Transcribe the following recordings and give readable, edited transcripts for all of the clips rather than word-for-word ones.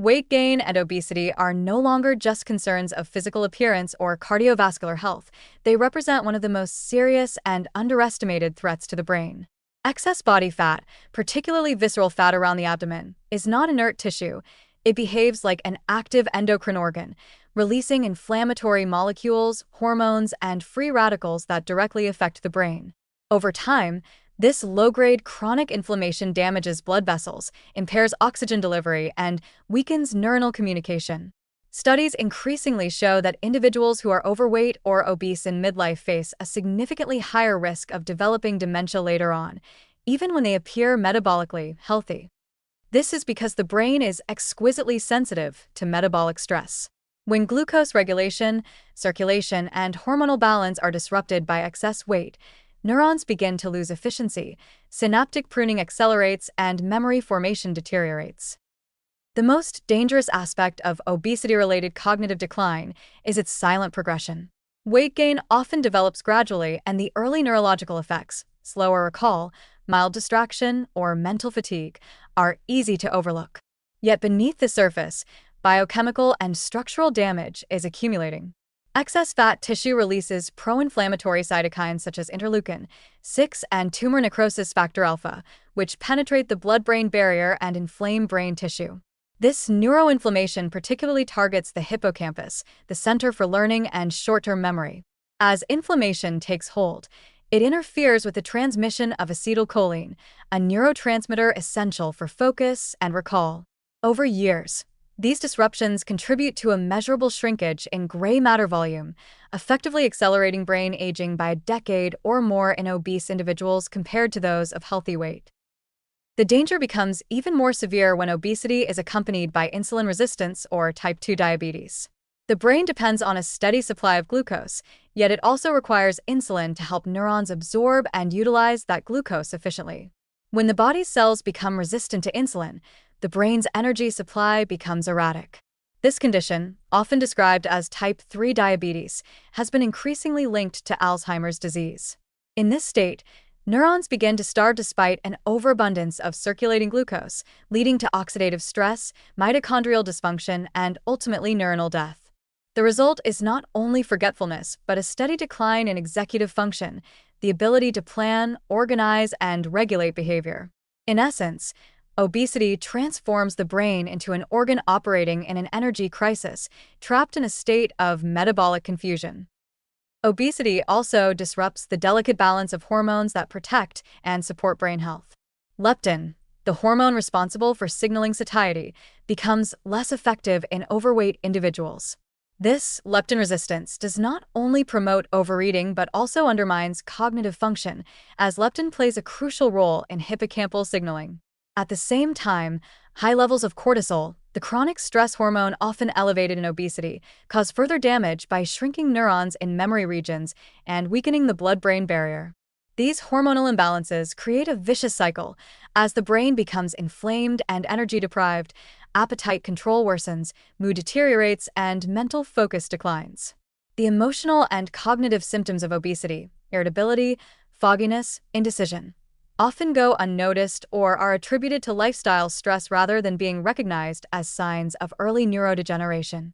Weight gain and obesity are no longer just concerns of physical appearance or cardiovascular health. They represent one of the most serious and underestimated threats to the brain. Excess body fat, particularly visceral fat around the abdomen, is not inert tissue. It behaves like an active endocrine organ, releasing inflammatory molecules, hormones, and free radicals that directly affect the brain. Over time, this low-grade chronic inflammation damages blood vessels, impairs oxygen delivery, and weakens neuronal communication. Studies increasingly show that individuals who are overweight or obese in midlife face a significantly higher risk of developing dementia later on, even when they appear metabolically healthy. This is because the brain is exquisitely sensitive to metabolic stress. When glucose regulation, circulation, and hormonal balance are disrupted by excess weight, neurons begin to lose efficiency, synaptic pruning accelerates, and memory formation deteriorates. The most dangerous aspect of obesity-related cognitive decline is its silent progression. Weight gain often develops gradually, and the early neurological effects, slower recall, mild distraction, or mental fatigue, are easy to overlook. Yet beneath the surface, biochemical and structural damage is accumulating. Excess fat tissue releases pro-inflammatory cytokines such as interleukin-6 and tumor necrosis factor alpha, which penetrate the blood-brain barrier and inflame brain tissue. This neuroinflammation particularly targets the hippocampus, the center for learning and short-term memory. As inflammation takes hold, it interferes with the transmission of acetylcholine, a neurotransmitter essential for focus and recall. Over years, these disruptions contribute to a measurable shrinkage in gray matter volume, effectively accelerating brain aging by a decade or more in obese individuals compared to those of healthy weight. The danger becomes even more severe when obesity is accompanied by insulin resistance or type 2 diabetes. The brain depends on a steady supply of glucose, yet it also requires insulin to help neurons absorb and utilize that glucose efficiently. When the body's cells become resistant to insulin, the brain's energy supply becomes erratic. This condition, often described as type 3 diabetes, has been increasingly linked to Alzheimer's disease. In this state, neurons begin to starve despite an overabundance of circulating glucose, leading to oxidative stress, mitochondrial dysfunction, and ultimately neuronal death. The result is not only forgetfulness, but a steady decline in executive function, the ability to plan, organize, and regulate behavior. In essence, obesity transforms the brain into an organ operating in an energy crisis, trapped in a state of metabolic confusion. Obesity also disrupts the delicate balance of hormones that protect and support brain health. Leptin, the hormone responsible for signaling satiety, becomes less effective in overweight individuals. This leptin resistance does not only promote overeating but also undermines cognitive function, as leptin plays a crucial role in hippocampal signaling. At the same time, high levels of cortisol, the chronic stress hormone often elevated in obesity, cause further damage by shrinking neurons in memory regions and weakening the blood-brain barrier. These hormonal imbalances create a vicious cycle. As the brain becomes inflamed and energy-deprived, appetite control worsens, mood deteriorates, and mental focus declines. The emotional and cognitive symptoms of obesity, irritability, fogginess, indecision, often go unnoticed or are attributed to lifestyle stress rather than being recognized as signs of early neurodegeneration.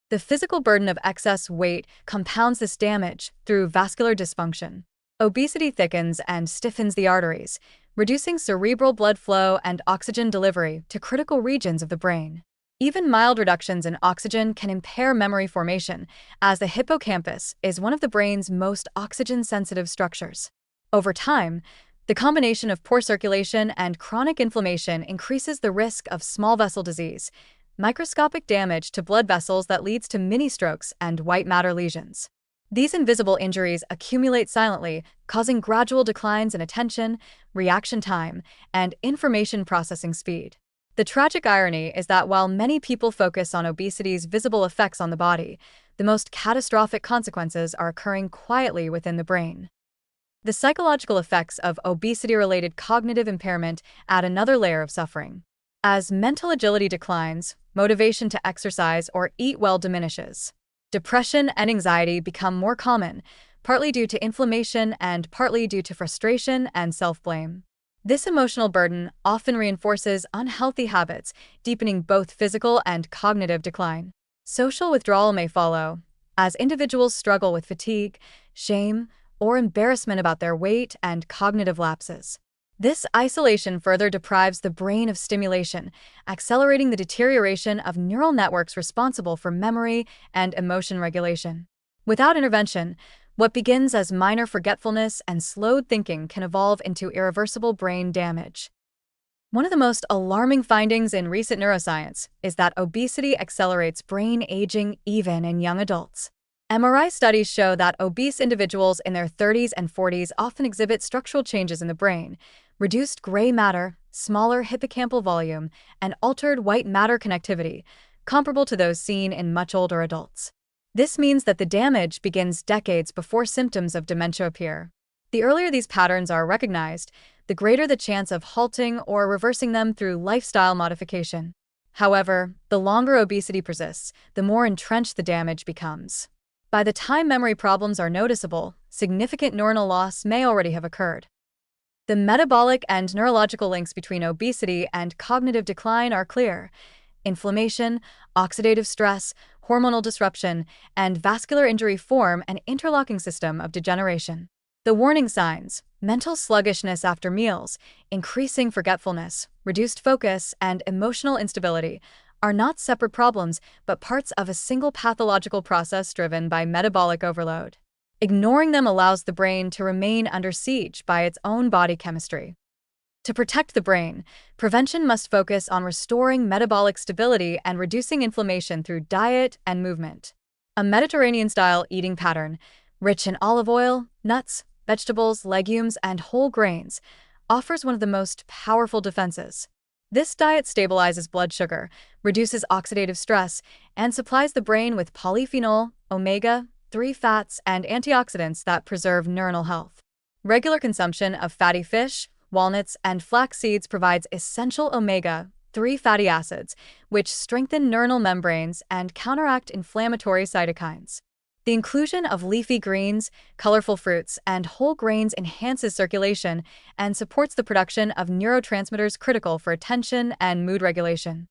The physical burden of excess weight compounds this damage through vascular dysfunction. Obesity thickens and stiffens the arteries, reducing cerebral blood flow and oxygen delivery to critical regions of the brain. Even mild reductions in oxygen can impair memory formation, as the hippocampus is one of the brain's most oxygen-sensitive structures. Over time, the combination of poor circulation and chronic inflammation increases the risk of small vessel disease, microscopic damage to blood vessels that leads to mini-strokes and white matter lesions. These invisible injuries accumulate silently, causing gradual declines in attention, reaction time, and information processing speed. The tragic irony is that while many people focus on obesity's visible effects on the body, the most catastrophic consequences are occurring quietly within the brain. The psychological effects of obesity-related cognitive impairment add another layer of suffering. As mental agility declines, motivation to exercise or eat well diminishes. Depression and anxiety become more common, partly due to inflammation and partly due to frustration and self-blame. This emotional burden often reinforces unhealthy habits, deepening both physical and cognitive decline. Social withdrawal may follow, as individuals struggle with fatigue, shame, or embarrassment about their weight and cognitive lapses. This isolation further deprives the brain of stimulation, accelerating the deterioration of neural networks responsible for memory and emotion regulation. Without intervention, what begins as minor forgetfulness and slowed thinking can evolve into irreversible brain damage. One of the most alarming findings in recent neuroscience is that obesity accelerates brain aging even in young adults. MRI studies show that obese individuals in their 30s and 40s often exhibit structural changes in the brain, reduced gray matter, smaller hippocampal volume, and altered white matter connectivity, comparable to those seen in much older adults. This means that the damage begins decades before symptoms of dementia appear. The earlier these patterns are recognized, the greater the chance of halting or reversing them through lifestyle modification. However, the longer obesity persists, the more entrenched the damage becomes. By the time memory problems are noticeable, significant neuronal loss may already have occurred. The metabolic and neurological links between obesity and cognitive decline are clear. Inflammation, oxidative stress, hormonal disruption, and vascular injury form an interlocking system of degeneration. The warning signs: mental sluggishness after meals, increasing forgetfulness, reduced focus, and emotional instability are not separate problems but parts of a single pathological process driven by metabolic overload. Ignoring them allows the brain to remain under siege by its own body chemistry. To protect the brain, prevention must focus on restoring metabolic stability and reducing inflammation through diet and movement. A Mediterranean-style eating pattern, rich in olive oil, nuts, vegetables, legumes, and whole grains, offers one of the most powerful defenses. This diet stabilizes blood sugar, reduces oxidative stress, and supplies the brain with polyphenol, omega-3 fats, and antioxidants that preserve neuronal health. Regular consumption of fatty fish, walnuts, and flax seeds provides essential omega-3 fatty acids, which strengthen neuronal membranes and counteract inflammatory cytokines. The inclusion of leafy greens, colorful fruits, and whole grains enhances circulation and supports the production of neurotransmitters critical for attention and mood regulation.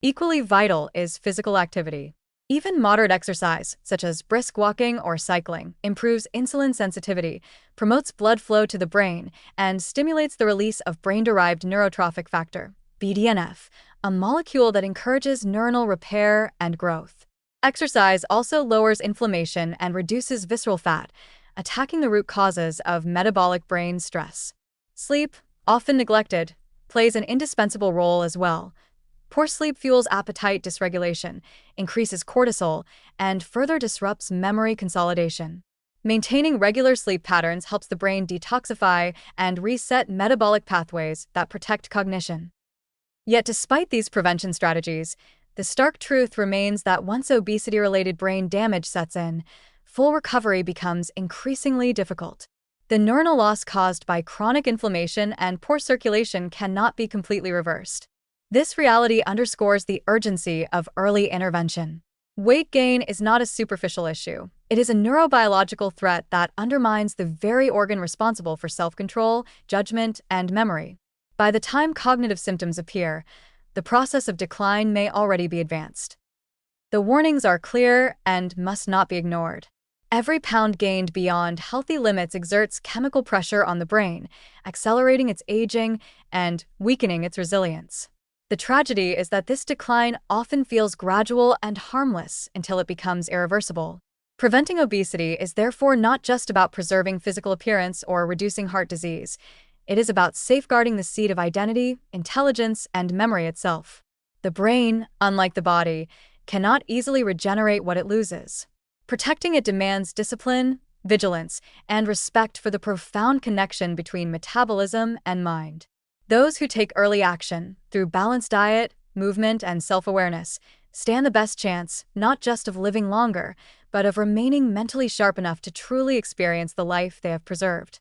Equally vital is physical activity. Even moderate exercise, such as brisk walking or cycling, improves insulin sensitivity, promotes blood flow to the brain, and stimulates the release of brain-derived neurotrophic factor, BDNF, a molecule that encourages neuronal repair and growth. Exercise also lowers inflammation and reduces visceral fat, attacking the root causes of metabolic brain stress. Sleep, often neglected, plays an indispensable role as well. Poor sleep fuels appetite dysregulation, increases cortisol, and further disrupts memory consolidation. Maintaining regular sleep patterns helps the brain detoxify and reset metabolic pathways that protect cognition. Yet despite these prevention strategies, the stark truth remains that once obesity-related brain damage sets in, full recovery becomes increasingly difficult. The neuronal loss caused by chronic inflammation and poor circulation cannot be completely reversed. This reality underscores the urgency of early intervention. Weight gain is not a superficial issue. It is a neurobiological threat that undermines the very organ responsible for self-control, judgment, and memory. By the time cognitive symptoms appear, the process of decline may already be advanced. The warnings are clear and must not be ignored. Every pound gained beyond healthy limits exerts chemical pressure on the brain, accelerating its aging and weakening its resilience. The tragedy is that this decline often feels gradual and harmless until it becomes irreversible. Preventing obesity is therefore not just about preserving physical appearance or reducing heart disease. It is about safeguarding the seed of identity, intelligence, and memory itself. The brain, unlike the body, cannot easily regenerate what it loses. Protecting it demands discipline, vigilance, and respect for the profound connection between metabolism and mind. Those who take early action, through balanced diet, movement, and self-awareness, stand the best chance not just of living longer, but of remaining mentally sharp enough to truly experience the life they have preserved.